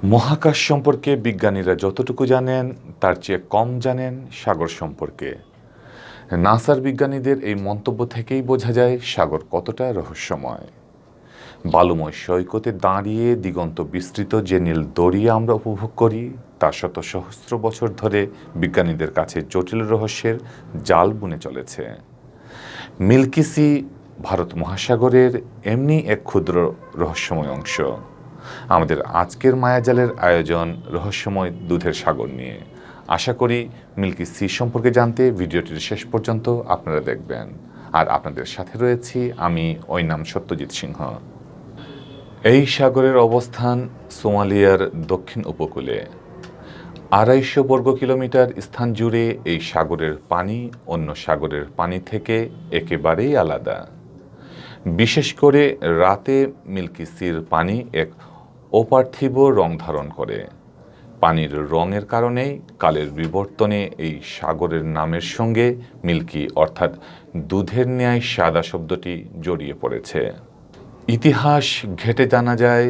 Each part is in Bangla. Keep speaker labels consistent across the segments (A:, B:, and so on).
A: মহাকাশ সম্পর্কে বিজ্ঞানীরা যতটুকু জানেন তার চেয়ে কম জানেন সাগর সম্পর্কে। নাসার বিজ্ঞানীদের এই মন্তব্য থেকেই বোঝা যায় সাগর কতটা রহস্যময়। বালুময় সৈকতে দাঁড়িয়ে দিগন্ত বিস্তৃত যে নীল দরিয়া আমরা উপভোগ করি তা শত সহস্র বছর ধরে বিজ্ঞানীদের কাছে জটিল রহস্যের জাল বুনে চলেছে। মিল্কি সি ভারত মহাসাগরের এমনি এক ক্ষুদ্র রহস্যময় অংশ। আমাদের আজকের মায়াজালের আয়োজন রহস্যময় দুধের সাগর নিয়ে। আশা করি মিল্কি সি সম্পর্কে জানতে ভিডিওটির শেষ পর্যন্ত আপনারা দেখবেন। আর আপনাদের সাথে রয়েছি আমি নাম সত্যজিৎ সিংহ। এই সাগরের অবস্থান সোমালিয়ার দক্ষিণ উপকূলে। ২৫০ বর্গ কিলোমিটার স্থান জুড়ে এই সাগরের পানি অন্য সাগরের পানি থেকে একেবারেই আলাদা। বিশেষ করে রাতে মিল্কি সির পানি এক অপার্থিব রং ধারণ করে। পানির রঙের কারণেই কালের বিবর্তনে এই সাগরের নামের সঙ্গে মিল্কি অর্থাৎ দুধের ন্যায় সাদা শব্দটি জড়িয়ে পড়েছে। ইতিহাস ঘেঁটে জানা যায়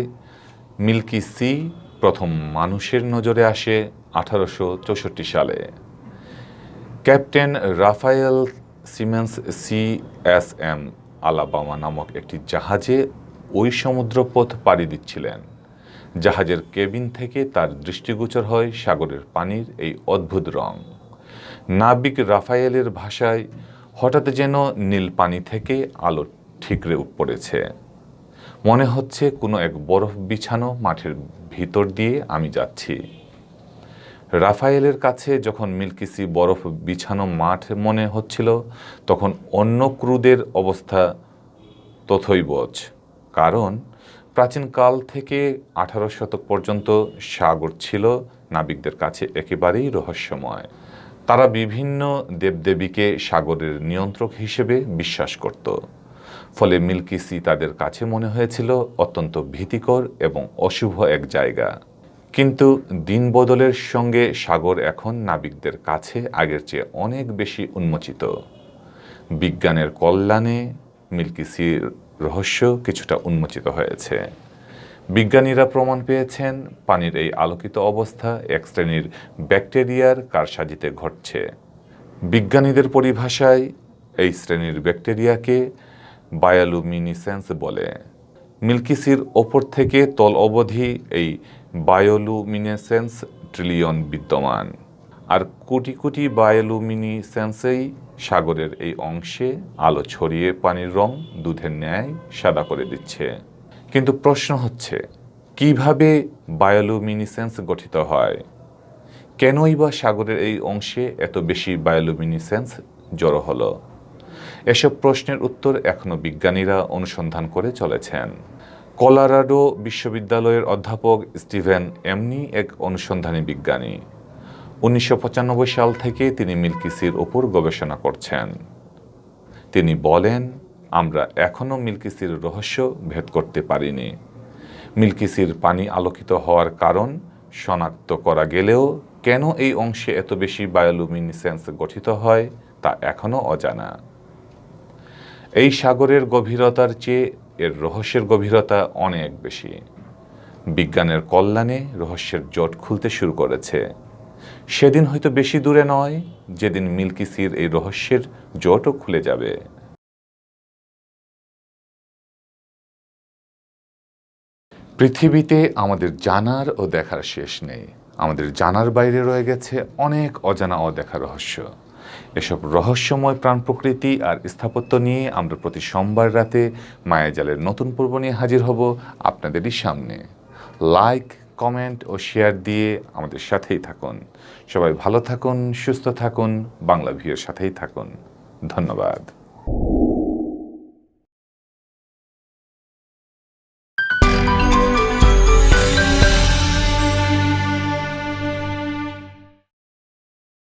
A: মিল্কি সি প্রথম মানুষের নজরে আসে ১৮৬৪ সালে। Captain Raphael Semmes CSM Alabama নামক একটি জাহাজে ওই সমুদ্রপথ পাড়ি দিচ্ছিলেন। জাহাজের কেবিন থেকে তার দৃষ্টিগোচর হয় সাগরের পানির এই অদ্ভুত রং। নাবিক রাফায়েলের ভাষায় হঠাৎ যেন নীল পানি থেকে আলো ঠিকরে পড়েছে। মনে হচ্ছে কোনো এক বরফ বিছানো মাঠের ভিতর দিয়ে আমি যাচ্ছি। রাফায়েলের কাছে যখন মিল্কি সি বরফ বিছানো মাঠ মনে হচ্ছিল তখন অন্য ক্রুদের অবস্থা তথৈবচ। কারণ প্রাচীনকাল থেকে ১৮ শতক পর্যন্ত সাগর ছিল নাবিকদের কাছে একেবারেই রহস্যময়। তারা বিভিন্ন দেবদেবীকে সাগরের নিয়ন্ত্রক হিসেবে বিশ্বাস করত। ফলে মিল্কি সি তাদের কাছে মনে হয়েছিল অত্যন্ত ভীতিকর এবং অশুভ এক জায়গা। কিন্তু দিন বদলের সঙ্গে সাগর এখন নাবিকদের কাছে আগের চেয়ে অনেক বেশি উন্মোচিত। বিজ্ঞানের কল্যাণে মিল্কি সির রহস্য কিছুটা উন্মোচিত হয়েছে। বিজ্ঞানীরা প্রমাণ পেয়েছেন পানির এই আলোকিত অবস্থা এক শ্রেণীর ব্যাকটেরিয়ার কারসাজিতে ঘটছে। বিজ্ঞানীদের পরিভাষায় এই শ্রেণীর ব্যাকটেরিয়াকে বায়োলুমিনিসেন্স বলে। মিল্কি সির ওপর থেকে তল অবধি এই বায়োলুমিনেসেন্স ট্রিলিয়ন বিদ্যমান। আর কোটি কোটি বায়োলুমিনিসেন্সেই সাগরের এই অংশে আলো ছড়িয়ে পানির রং দুধের ন্যায় সাদা করে দিচ্ছে। কিন্তু প্রশ্ন হচ্ছে কিভাবে বায়োলুমিনিসেন্স গঠিত হয়? কেনই বা সাগরের এই অংশে এত বেশি বায়োলুমিনিসেন্স জড়ো হলো? এসব প্রশ্নের উত্তর এখনও বিজ্ঞানীরা অনুসন্ধান করে চলেছেন। কলোরাডো বিশ্ববিদ্যালয়ের অধ্যাপক স্টিভেন এমনি এক অনুসন্ধানী বিজ্ঞানী। ১৯৯৫ সাল থেকে তিনি মিল্কি সির ওপর গবেষণা করছেন। তিনি বলেন, আমরা এখনও মিল্কি সির রহস্য ভেদ করতে পারিনি। মিল্কি সির পানি আলোকিত হওয়ার কারণ শনাক্ত করা গেলেও কেন এই অংশে এত বেশি বায়োলুমিনিসেন্স গঠিত হয় তা এখনও অজানা। এই সাগরের গভীরতার চেয়ে এর রহস্যের গভীরতা অনেক বেশি। বিজ্ঞানের কল্যাণে রহস্যের জট খুলতে শুরু করেছে। সেদিন হয়তো বেশি দূরে নয় যেদিন মিল্কি সির এই রহস্যের জটও খুলে যাবে। পৃথিবীতে আমাদের জানার ও দেখার শেষ নেই। আমাদের জানার বাইরে রয়ে গেছে অনেক অজানা অদেখা রহস্য। এসব রহস্যময় প্রাণ প্রকৃতি আর স্থাপত্য নিয়ে আমরা প্রতি সোমবার রাতে মায়াজালের নতুন পর্ব নিয়ে হাজির হব আপনাদেরই সামনে। লাইক, কমেন্ট ও শেয়ার দিয়ে আমাদের সাথেই থাকুন। সবাই ভালো থাকুন, সুস্থ থাকুন, বাংলা ভিউয়ের সাথেই থাকুন। ধন্যবাদ।